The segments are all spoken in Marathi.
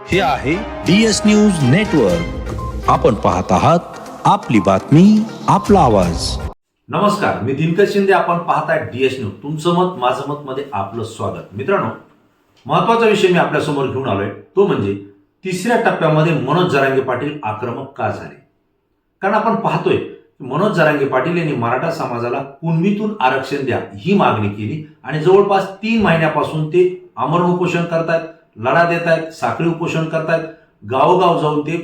हे आहे DS न्यूज नेटवर्क. आपण पाहत आहात आपली बातमी आपला आवाज. नमस्कार, मी दिनकर शिंदे. आपण पाहताय DS न्यूज. तुमचं मत माझं मत मध्ये आपलं स्वागत. मित्रांनो, महत्वाचा विषय मी आपल्या समोर घेऊन आलोय, तो म्हणजे तिसऱ्या टप्प्यामध्ये मनोज जरांगे पाटील आक्रमक का झाले. कारण आपण पाहतोय मनोज जरांगे पाटील यांनी मराठा समाजाला कुणबीतून आरक्षण द्या ही मागणी केली आणि जवळपास 3 महिन्यापासून ते आमरण उपोषण करतायत, लढा देत आहेत, साखळी उपोषण करतायत. गावोगाव जाऊन ते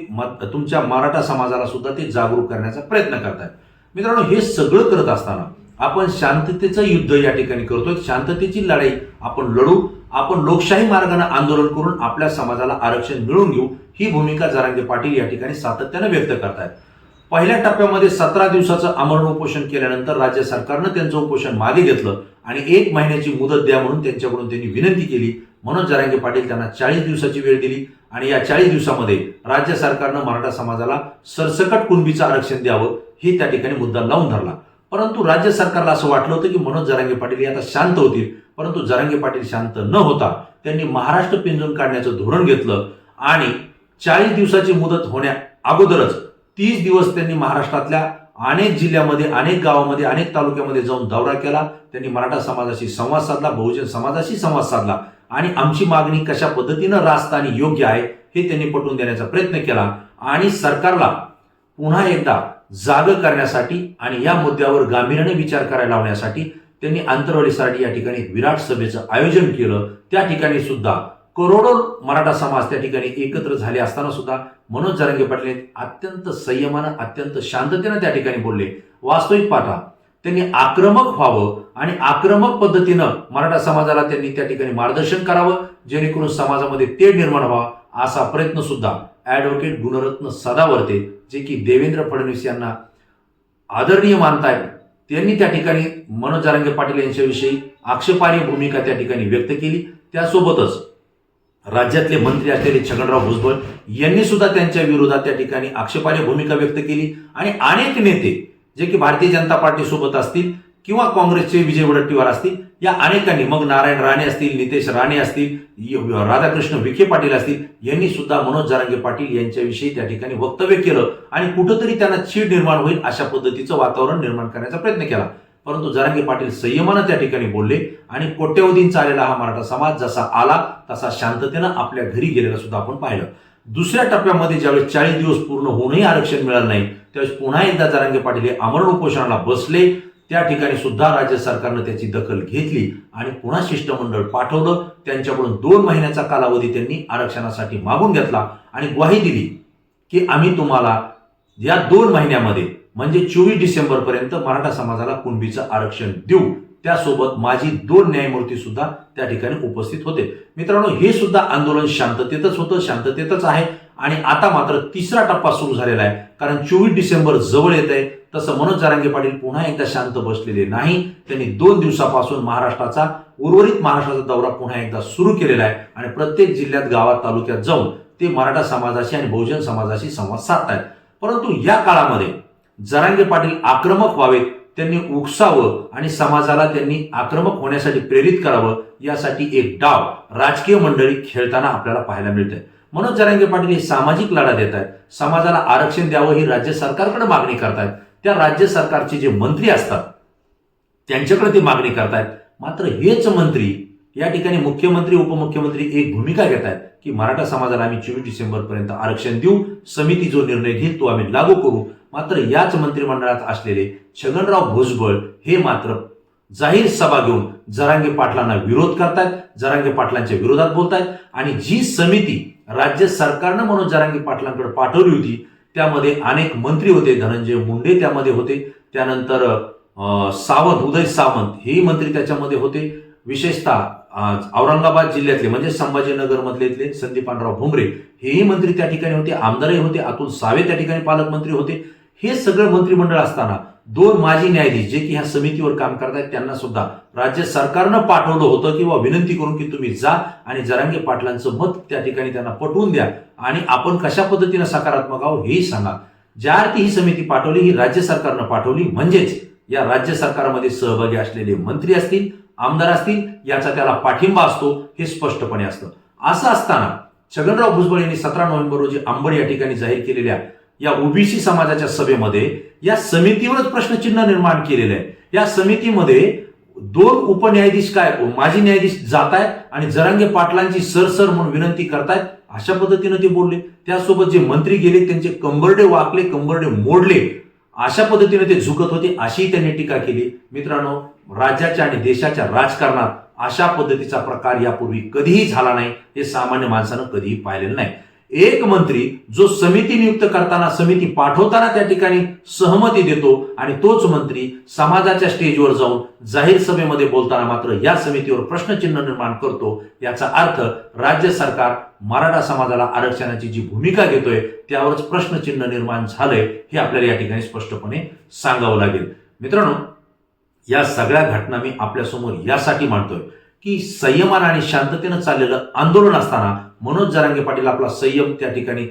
तुमच्या मराठा समाजाला सुद्धा ते जागरूक करण्याचा प्रयत्न करतायत. मित्रांनो, हे सगळं करत असताना आपण शांततेचं युद्ध या ठिकाणी करतोय. शांततेची लढाई आपण लढू, आपण लोकशाही मार्गाने आंदोलन करून आपल्या समाजाला आरक्षण मिळवून घेऊ, ही भूमिका जरांगे पाटील या ठिकाणी सातत्याने व्यक्त करतायत. पहिल्या टप्प्यामध्ये 17 दिवसाचं आमरण उपोषण केल्यानंतर राज्य सरकारनं त्यांचं उपोषण मागे घेतलं आणि 1 महिन्याची मुदत द्या म्हणून त्यांच्याकडून त्यांनी विनंती केली. मनोज जरांगे पाटील त्यांना 40 दिवसाची वेळ दिली आणि या 40 दिवसामध्ये राज्य सरकारनं मराठा समाजाला सरसकट कुणबीचं आरक्षण द्यावं हे त्या ठिकाणी मुद्दा लावून धरला. परंतु राज्य सरकारला असं वाटलं होतं की मनोज जरांगे पाटील आता शांत होतील, परंतु जरांगे पाटील शांत न होता त्यांनी महाराष्ट्र पिंजून काढण्याचं धोरण घेतलं आणि 40 दिवसाची मुदत होण्या अगोदरच 30 दिवस त्यांनी महाराष्ट्रातल्या अनेक जिल्ह्यामध्ये, अनेक गावामध्ये, अनेक तालुक्यामध्ये जाऊन दौरा केला. त्यांनी मराठा समाजाशी संवाद साधला, बहुजन समाजाशी संवाद साधला आणि आमची मागणी कशा पद्धतीनं रास्त आणि योग्य आहे हे त्यांनी पटवून देण्याचा प्रयत्न केला आणि सरकारला पुन्हा एकदा जाग करण्यासाठी आणि या मुद्द्यावर गांभीर्याने विचार करायला लावण्यासाठी त्यांनी आंतरवालीसाठी या ठिकाणी विराट सभेचं आयोजन केलं. त्या ठिकाणी सुद्धा करोडो मराठा समाज त्या ठिकाणी एकत्र झाले असताना सुद्धा मनोज जरांगे पाटील अत्यंत संयमानं, अत्यंत शांततेनं त्या ठिकाणी बोलले. वास्तविक पाहता त्यांनी आक्रमक व्हावं आणि आक्रमक पद्धतीनं मराठा समाजाला त्यांनी त्या ठिकाणी मार्गदर्शन करावं, जेणेकरून समाजामध्ये तेढ निर्माण व्हावा असा प्रयत्न सुद्धा ॲडव्होकेट गुणरत्न सदावर्ते, जे की देवेंद्र फडणवीस यांना आदरणीय मानतायत, त्यांनी त्या ठिकाणी मनोज जरांगे पाटील यांच्याविषयी आक्षेपार्ह भूमिका त्या ठिकाणी व्यक्त केली. त्यासोबतच राज्यातले मंत्री असलेले छगनराव भुजबळ यांनी सुद्धा त्यांच्या विरोधात त्या ठिकाणी आक्षेपार्ह भूमिका व्यक्त केली आणि अनेक नेते जे की भारतीय जनता पार्टी सोबत असतील किंवा काँग्रेसचे विजय वडेट्टीवार असतील, या अनेकांनी, मग नारायण राणे असतील, नितेश राणे असतील, राधाकृष्ण विखे पाटील असतील, यांनी सुद्धा मनोज जरांगे पाटील यांच्याविषयी त्या ठिकाणी वक्तव्य केलं आणि कुठंतरी त्यांना चीड निर्माण होईल अशा पद्धतीचं वातावरण निर्माण करण्याचा प्रयत्न केला. परंतु जरांगे पाटील संयमानं त्या ठिकाणी बोलले आणि कोट्यवधींचा आलेला हा मराठा समाज जसा आला तसा शांततेनं आपल्या घरी गेलेला सुद्धा आपण पाहिलं. दुसऱ्या टप्प्यामध्ये ज्यावेळेस 40 दिवस पूर्ण होऊनही आरक्षण मिळालं नाही, त्यावेळेस पुन्हा एकदा जरांगे पाटील हे आमरण उपोषणाला बसले. त्या ठिकाणी सुद्धा राज्य सरकारनं त्याची दखल घेतली आणि पुन्हा शिष्टमंडळ पाठवलं. त्यांच्याकडून 2 महिन्याचा कालावधी त्यांनी आरक्षणासाठी मागून घेतला आणि ग्वाही दिली की आम्ही तुम्हाला या 2 महिन्यामध्ये म्हणजे 24 डिसेंबर पर्यंत मराठा समाजाला कुणबीचं आरक्षण देऊ. त्यासोबत माजी 2 न्यायमूर्ती सुद्धा त्या ठिकाणी उपस्थित होते. मित्रांनो, हे सुद्धा आंदोलन शांततेतच होतं, शांततेतच आहे आणि आता मात्र तिसरा टप्पा सुरू झालेला आहे. कारण 24 डिसेंबर जवळ येत आहे. तसं मनोज जरांगे पाटील पुन्हा एकदा शांत बसलेले नाही. त्यांनी 2 दिवसापासून उर्वरित महाराष्ट्राचा दौरा पुन्हा एकदा सुरू केलेला आहे आणि प्रत्येक जिल्ह्यात, गावात, तालुक्यात जाऊन ते मराठा समाजाशी आणि बहुजन समाजाशी संवाद साधतायत. परंतु या काळामध्ये जरांगे पाटील आक्रमक व्हावेत, त्यांनी उकसावं आणि समाजाला त्यांनी आक्रमक होण्यासाठी प्रेरित करावं, यासाठी एक डाव राजकीय मंडळी खेळताना आपल्याला पाहायला मिळते. मनोज जरांगे पाटील हे सामाजिक लढा देत आहेत, समाजाला आरक्षण द्यावं ही राज्य सरकारकडे मागणी करतायत. त्या राज्य सरकारचे जे मंत्री असतात त्यांच्याकडे ते मागणी करतायत. मात्र हेच मंत्री या ठिकाणी मुख्यमंत्री, उपमुख्यमंत्री एक भूमिका घेत आहेत की मराठा समाजाला आम्ही 24 डिसेंबर पर्यंत आरक्षण देऊ, समिती जो निर्णय घेईल तो आम्ही लागू करू. मात्र याच मंत्रिमंडळात असलेले छगनराव भुजबळ हे मात्र जाहीर सभा घेऊन जरांगे पाटलांना विरोध करतायत, जरांगे पाटलांच्या विरोधात बोलतायत आणि जी समिती राज्य सरकारनं मनोज जरांगे पाटलांकडे पाठवली होती त्यामध्ये अनेक मंत्री होते. धनंजय मुंडे त्यामध्ये होते, त्यानंतर सावंत, उदय सावंत हेही मंत्री त्याच्यामध्ये होते. विशेषतः औरंगाबाद जिल्ह्यातले म्हणजे संभाजीनगर मधले संदीपानराव भुमरे हेही मंत्री त्या ठिकाणी होते, आमदारही होते, अतुल सावे त्या ठिकाणी पालकमंत्री होते. हे सगळं मंत्रिमंडळ असताना 2 माजी न्यायाधीश जे की ह्या समितीवर काम करतायत त्यांना सुद्धा राज्य सरकारनं पाठवलं होतं किंवा विनंती करून की तुम्ही जा आणि जरांगे पाटलांचं मत त्या ठिकाणी त्यांना पटवून द्या आणि आपण कशा पद्धतीनं सकारात्मक आहोत हेही सांगा. ज्या अर्थी ही समिती पाठवली ही राज्य सरकारनं पाठवली, म्हणजेच या राज्य सरकारमध्ये सहभागी असलेले मंत्री असतील, आमदार असतील, याचा त्याला पाठिंबा असतो हे स्पष्टपणे असतं. असं असताना छगनराव भुजबळ यांनी 17 नोव्हेंबर रोजी अंबड या ठिकाणी जाहीर केलेल्या या ओबीसी समाजाच्या सभेमध्ये या समितीवरच प्रश्नचिन्ह निर्माण केलेलं आहे. या समितीमध्ये 2 उपन्यायाधीश माजी न्यायाधीश जात आहेत आणि जरांगे पाटलांची सर म्हणून विनंती करतायत, अशा पद्धतीने ते बोलले. त्यासोबत जे मंत्री गेले त्यांचे कंबरडे वाकले, कंबरडे मोडले, अशा पद्धतीने ते झुकत होते, अशी त्यांनी टीका केली. मित्रांनो, राज्याच्या आणि देशाच्या राजकारणात अशा पद्धतीचा प्रकार यापूर्वी कधीही झाला नाही, हे सामान्य माणसानं कधीही पाहिलेलं नाही. एक मंत्री जो समिती नियुक्त करताना, समिती पाठवताना त्या ठिकाणी सहमती देतो आणि तोच मंत्री समाजाच्या स्टेजवर जाऊन जाहीर सभेमध्ये बोलताना मात्र या समितीवर प्रश्नचिन्ह निर्माण करतो. याचा अर्थ राज्य सरकार मराठा समाजाला आरक्षणाची जी भूमिका घेतोय त्यावरच प्रश्नचिन्ह निर्माण झालंय, हे आपल्याला या ठिकाणी स्पष्टपणे सांगावं लागेल. मित्रांनो, या सगळ्या घटना मी आपल्यासमोर यासाठी मांडतोय की संयमानं आणि शांततेनं चाललेलं आंदोलन असताना मनोज जरांगे पाटील आपला संयम त्या ठिकाणी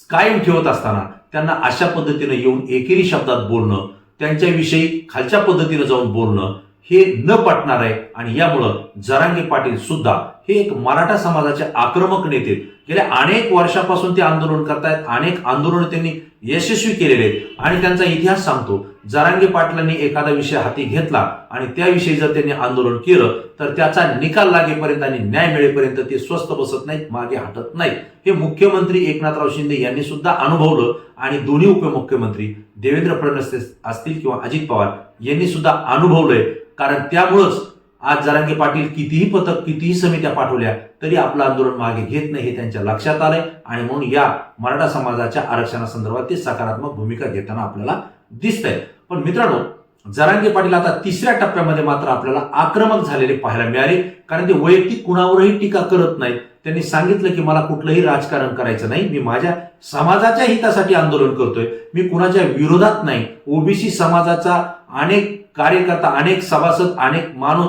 कायम ठेवत असताना त्यांना अशा पद्धतीने येऊन एकेरी शब्दात बोलणं, त्यांच्याविषयी खालच्या पद्धतीने जाऊन बोलणं हे न पटणार आहे. आणि यामुळं जरांगे पाटील सुद्धा हे एक मराठा समाजाचे आक्रमक नेते, गेल्या अनेक वर्षापासून ते आंदोलन करतायत, अनेक आंदोलन त्यांनी यशस्वी केलेले आहेत आणि त्यांचा इतिहास सांगतो. जरांगे पाटलांनी एखादा विषय हाती घेतला आणि त्याविषयी जर त्यांनी आंदोलन केलं तर त्याचा निकाल लागेपर्यंत आणि न्याय मिळेपर्यंत ते स्वस्थ बसत नाहीत, मागे हटत नाहीत. हे मुख्यमंत्री एकनाथराव शिंदे यांनी सुद्धा अनुभवलं आणि दोन्ही उपमुख्यमंत्री देवेंद्र फडणवीस असतील किंवा अजित पवार यांनी सुद्धा अनुभवलंय. कारण त्यामुळंच आज जरांगे पाटील कितीही पथक, कितीही समित्या पाठवल्या तरी आपलं आंदोलन मागे घेत नाही, हे त्यांच्या लक्षात आलंय आणि म्हणून या मराठा समाजाच्या आरक्षणासंदर्भात ते सकारात्मक भूमिका घेताना आपल्याला दिसतंय. पण मित्रांनो, जरांगे पाटील आता 3ऱ्या टप्प्यामध्ये मात्र आपल्याला आक्रमक झालेले पाहायला मिळाले. कारण ते वैयक्तिक कुणावरही टीका करत नाहीत. त्यांनी सांगितलं की मला कुठलंही राजकारण करायचं नाही, मी माझ्या समाजाच्या हितासाठी आंदोलन करतोय, मी कुणाच्या विरोधात नाही. ओबीसी समाजाचा अनेक कार्यकर्ता, अनेक सभासद, अनेक माणूस,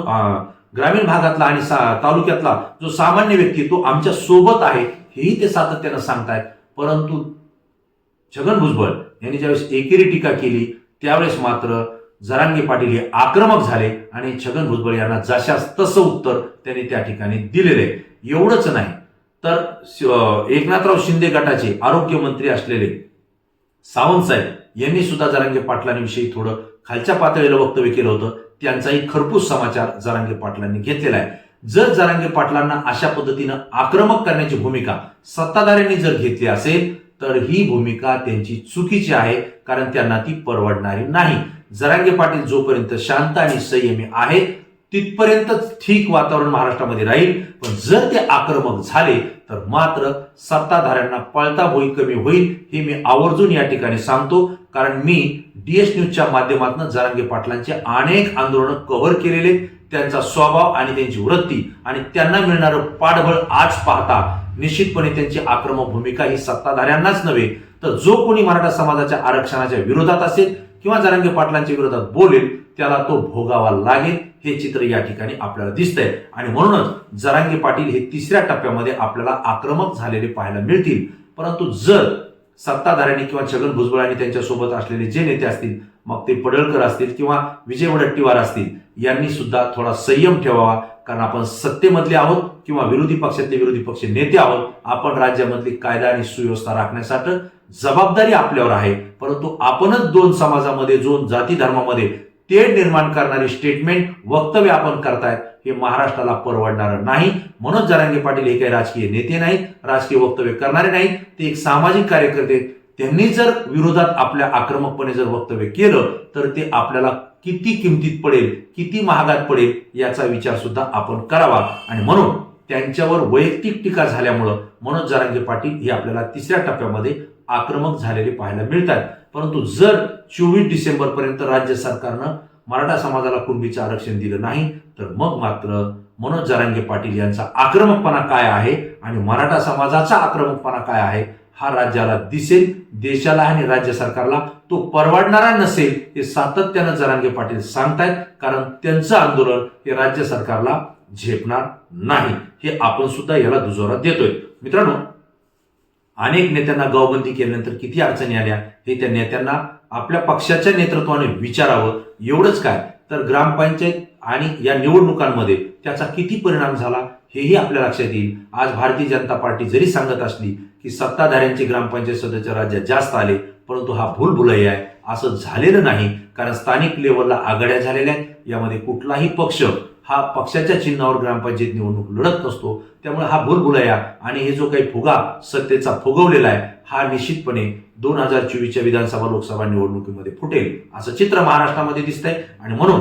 ग्रामीण भागातला आणि तालुक्यातला जो सामान्य व्यक्ती तो आमच्या सोबत आहे, हेही ते सातत्यानं सांगतायत. परंतु छगन भुजबळ यांनी ज्यावेळेस एकेरी टीका केली त्यावेळेस मात्र जरांगे पाटील हे आक्रमक झाले आणि छगन भुजबळ यांना जशास तसं उत्तर त्यांनी त्या ठिकाणी दिलेले. एवढंच नाही तर एकनाथराव शिंदे गटाचे आरोग्यमंत्री असलेले सावंत साहेब यांनी सुद्धा जरांगे पाटलांविषयी थोडं खालच्या पातळीला वक्तव्य केलं होतं. त्यांचाही खरपूस समाचार जरांगे पाटलांनी घेतलेला आहे. जर जरांगे पाटलांना अशा पद्धतीनं आक्रमक करण्याची भूमिका सत्ताधाऱ्यांनी जर घेतली असेल तर ही भूमिका त्यांची चुकीची आहे, कारण त्यांना ती परवडणारी नाही. जरांगे पाटील जोपर्यंत शांत आणि संयमी आहेत तिथपर्यंतच ठीक वातावरण महाराष्ट्रामध्ये राहील. पण जर ते आक्रमक झाले तर मात्र सत्ताधाऱ्यांना पळता भोई कमी होईल, हे मी आवर्जून या ठिकाणी सांगतो. कारण मी DS न्यूजच्या माध्यमातून जरांगे पाटलांचे अनेक आंदोलन कव्हर केलेले, त्यांचा स्वभाव आणि त्यांची वृत्ती आणि त्यांना मिळणारं पाठबळ आज पाहता निश्चितपणे त्यांची आक्रमक भूमिका ही सत्ताधाऱ्यांनाच नव्हे तर जो कोणी मराठा समाजाच्या आरक्षणाच्या विरोधात असेल किंवा जरांगे पाटलांच्या विरोधात बोलेल त्याला तो भोगावा लागेल, हे चित्र या ठिकाणी आपल्याला दिसतंय. आणि म्हणूनच जरांगे पाटील हे 3ऱ्या टप्प्यामध्ये आपल्याला आक्रमक झालेले पाहायला मिळतील. परंतु जर सत्ताधाऱ्यांनी किंवा छगन भुजबळ आणि त्यांच्यासोबत असलेले जे नेते असतील, मग ते पडळकर असतील किंवा विजय वडेट्टीवार असतील, यांनी सुद्धा थोडा संयम ठेवावा. कारण आपण सत्तेमधले आहोत किंवा विरोधी पक्षातले विरोधी पक्ष नेते आहोत. आपण राज्यामधली कायदा आणि सुव्यवस्था राखण्यासाठी जबाबदारी आपल्यावर आहे. परंतु आपणच 2 समाजामध्ये, 2 जाती धर्मामध्ये तेढ निर्माण करणारी स्टेटमेंट, वक्तव्य आपण करतायत, हे महाराष्ट्राला परवडणार नाही. मनोज जरांगे पाटील हे काही राजकीय नेते नाहीत, राजकीय वक्तव्य करणारे नाहीत, ते एक सामाजिक कार्यकर्ते. त्यांनी जर विरोधात आपल्या आक्रमकपणे जर वक्तव्य केलं तर ते आपल्याला किती किमतीत पडेल, किती महागात पडेल याचा विचार सुद्धा आपण करावा. आणि म्हणून त्यांच्यावर वैयक्तिक टीका झाल्यामुळं मनोज जरांगे पाटील हे आपल्याला 3ऱ्या टप्प्यामध्ये आक्रमक झालेले पाहायला मिळतात. परंतु जर 24 डिसेंबर पर्यंत राज्य सरकारनं मराठा समाजाला कुणबीचं आरक्षण दिलं नाही तर मग मात्र मनोज जरांगे पाटील यांचा आक्रमकपणा काय आहे आणि मराठा समाजाचा आक्रमकपणा काय आहे हा राज्याला दिसेल. देशाला आणि राज्य सरकारला तो परवडणारा नसेल, हे सातत्यानं जरांगे पाटील सांगतायत. कारण त्यांचं आंदोलन हे राज्य सरकारला झेपणार नाही, हे आपण सुद्धा याला दुजोरा देतोय. मित्रांनो, अनेक नेत्यांना गावबंदी केल्यानंतर किती अडचणी आल्या हे त्या नेत्यांना आपल्या पक्षाच्या नेतृत्वाने विचारावं. एवढंच काय तर ग्रामपंचायत आणि या निवडणुकांमध्ये त्याचा किती परिणाम झाला हेही आपल्या लक्षात येईल. आज भारतीय जनता पार्टी जरी सांगत असली की सत्ताधाऱ्यांचे ग्रामपंचायत सदस्य राज्यात जास्त आले, परंतु हा भूलभुलैया आहे. असं झालेलं नाही, कारण स्थानिक लेवलला आघाड्या झालेल्या आहेत. यामध्ये कुठलाही पक्ष हा पक्षाच्या चिन्हावर ग्रामपंचायत निवडणूक लढत नसतो. त्यामुळे हा भूलभुलैया आणि हे जो काही फुगा सत्तेचा फुगवलेला आहे हा निश्चितपणे 2024च्या विधानसभा लोकसभा निवडणुकीमध्ये फुटेल असं चित्र महाराष्ट्रामध्ये दिसतंय. आणि म्हणून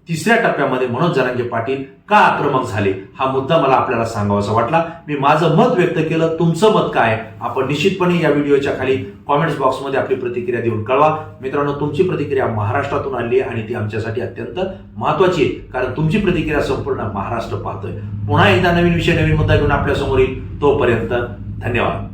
तिसऱ्या टप्प्यामध्ये मनोज जरांगे पाटील का आक्रमक झाले हा मुद्दा मला आपल्याला सांगावासा वाटला. मी माझं मत व्यक्त केलं. तुमचं मत काय आपण निश्चितपणे या व्हिडिओच्या खाली कॉमेंट्स बॉक्समध्ये आपली प्रतिक्रिया देऊन कळवा. मित्रांनो, तुमची प्रतिक्रिया महाराष्ट्रातून आली आहे आणि ती आमच्यासाठी अत्यंत महत्वाची आहे, कारण तुमची प्रतिक्रिया संपूर्ण महाराष्ट्र पाहतोय. पुन्हा एकदा नवीन विषय नवीन मुद्दा घेऊन आपल्या समोर येईल. तोपर्यंत धन्यवाद.